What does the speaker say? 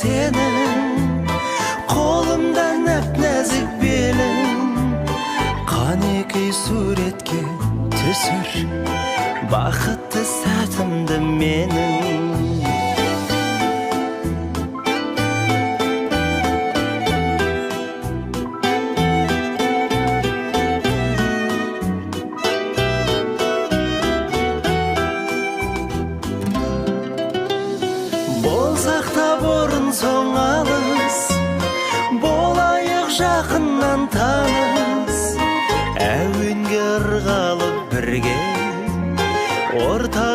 senin, kolumda nap-nazik belin. Qaneki suretke түсір, бақытты сәтімді менің. Болсақ та бұрын соң алыс, болайық жақыннан таныс, әуенге ырғалып бірге, орта